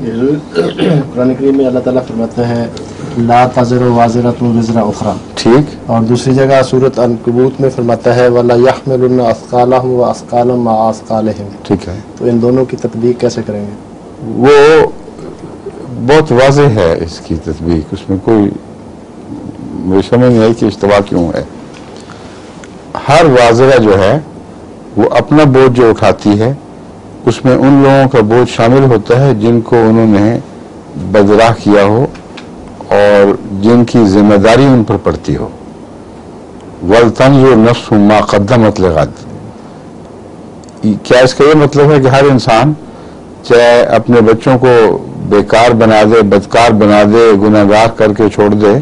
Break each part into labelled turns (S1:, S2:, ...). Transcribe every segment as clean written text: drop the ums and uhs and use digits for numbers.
S1: कुरान करीम में अल्लाह ताला फरमाते हैं ला तज़िरु वाज़िरतुन विज़रा उख़रा, ठीक। और दूसरी जगह सूरत अनकबूत में फरमाता है वला यहमिलुन अस्क़ालहुम व अस्क़ालन मअ अस्क़ालिहिम, ठीक है। तो इन दोनों की तत्बीक कैसे करेंगे?
S2: वो बहुत वाज़ेह है इसकी तत्बीक, उसमें कोई मुझे समझ नहीं आई कि इश्तिबा क्यों है। हर वाज़िरा जो है वो अपना बोझ जो उठाती है उसमें उन लोगों का बोझ शामिल होता है जिनको उन्होंने बदराह किया हो और जिनकी जिम्मेदारी उन पर पड़ती हो। वल तंजुर नफ्सु मा क़द्दमत लिग़द, क्या इसका ये मतलब है कि हर इंसान चाहे अपने बच्चों को बेकार बना दे, बदकार बना दे, गुनहगार करके छोड़ दे,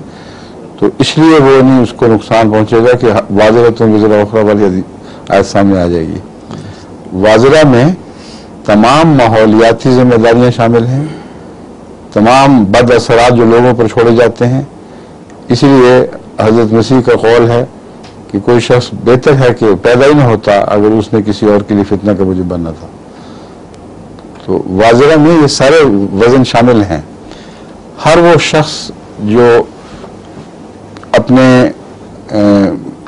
S2: तो इसलिए वो नहीं उसको नुकसान पहुंचेगा कि वाज़िरतुन विज़रा उख़रा वाली आयत सामने आ जाएगी। वाज़िरा में तमाम माहौलियाती जिम्मेदारियां शामिल हैं, तमाम बद असरात जो लोगों पर छोड़े जाते हैं। इसलिए हज़रत मसीह का कौल है कि कोई शख्स बेहतर है कि पैदा ही न होता अगर उसने किसी और के लिए फितना का मुजीब बनना था। तो वाज़िरा में ये सारे वज़न शामिल हैं। हर वो शख्स जो अपने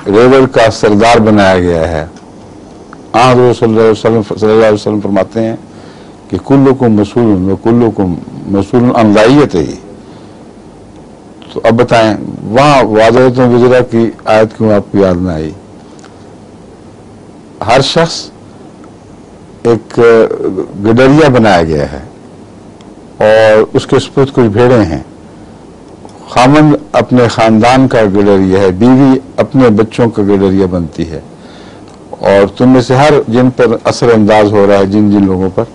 S2: रेवल का सरदार बनाया गया है, हज़रत सल्लल्लाहु अलैहि वसल्लम फरमाते हैं कि कुल्लुकुम मसूलुन व कुल्लुकुम मसूलुन अन रइयतिही। तो अब बताएं वहाँ वाज़िरतुन विज़रा की आयत क्यों आपको याद न आई? हर शख्स एक गडरिया बनाया गया है और उसके सुपुर्द कुछ भेड़ें हैं। खामन अपने खानदान का गडरिया है, बीवी अपने बच्चों का गडरिया बनती है, और तुम में से हर जिन पर असर अंदाज हो रहा है, जिन जिन लोगों पर,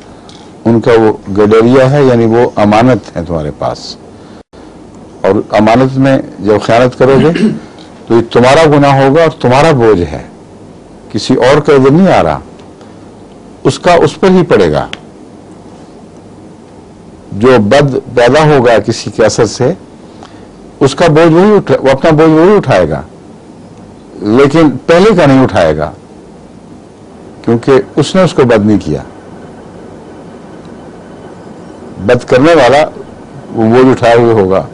S2: उनका वो गडरिया है, यानी वो अमानत है तुम्हारे पास। और अमानत में जब खयानत करोगे तो ये तुम्हारा गुनाह होगा और तुम्हारा बोझ है, किसी और का इधर नहीं आ रहा, उसका उस पर ही पड़ेगा। जो बद पैदा होगा किसी के असर से, उसका बोझ वही वो अपना बोझ वही उठाएगा, लेकिन पहले का नहीं उठाएगा क्योंकि उसने उसको बद नहीं किया। बद करने वाला वो बोझ उठाए हुए होगा,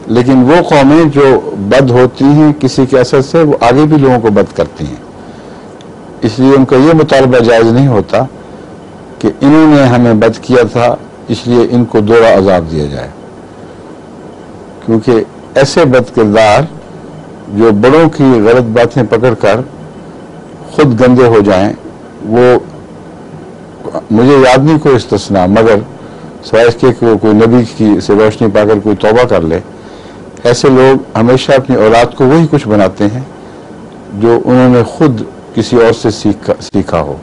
S2: लेकिन वो कौमें जो बद होती हैं किसी के असर से, वो आगे भी लोगों को बद करती हैं। इसलिए उनका ये मुतालबा जायज़ नहीं होता कि इन्होंने हमें बद किया था इसलिए इनको दोहरा अजाब दिया जाए, क्योंकि ऐसे बद किरदार जो बड़ों की गलत बातें पकड़कर खुद गंदे हो जाएं, वो मुझे याद नहीं कोई इस्तिस्ना, मगर सिवाय इसके कि वो कोई नबी की से रोशनी पाकर कोई तौबा कर ले, ऐसे लोग हमेशा अपनी औलाद को वही कुछ बनाते हैं जो उन्होंने खुद किसी और से सीखा हो।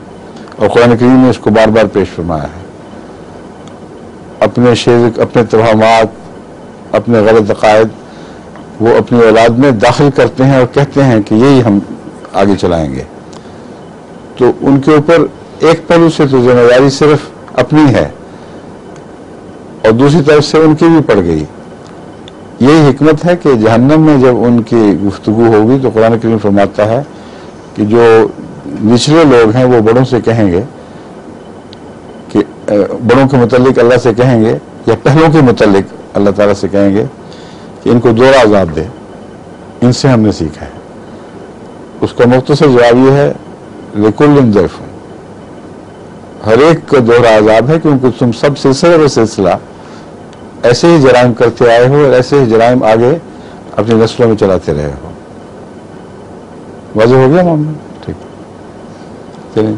S2: और कुरान करीम ने इसको बार बार पेश फरमाया है। अपने शिर्क, अपने तवहमात, अपने गलत अकायद वो अपनी औलाद में दाखिल करते हैं और कहते हैं कि यही हम आगे चलाएंगे। तो उनके ऊपर एक पहलू से तो जिम्मेदारी सिर्फ अपनी है और दूसरी तरफ से उनकी भी पड़ गई। यही हिकमत है कि जहन्नम में जब उनकी गुफ्तगू होगी तो कुरान करीम फरमाता है कि जो निचले लोग हैं वो बड़ों से कहेंगे कि बड़ों के मुतालिक अल्लाह से कहेंगे, या पहलों के मुतालिक अल्लाह ताला से कहेंगे कि इनको दोहरा अज़ाब दे, इनसे हमने सीखा है। उसका मुख्तसर जवाब यह है लिकुल्लिन ज़ैफ़, हर एक का दोहरा अज़ाब है, क्योंकि तुम सब सिलसिला व सिलसिला ऐसे ही जराइम करते आए हो और ऐसे ही जराइम आगे अपनी नस्लों में चलाते रहे हो। वाज़ेह हो गया मामला? ठीक, चलिए।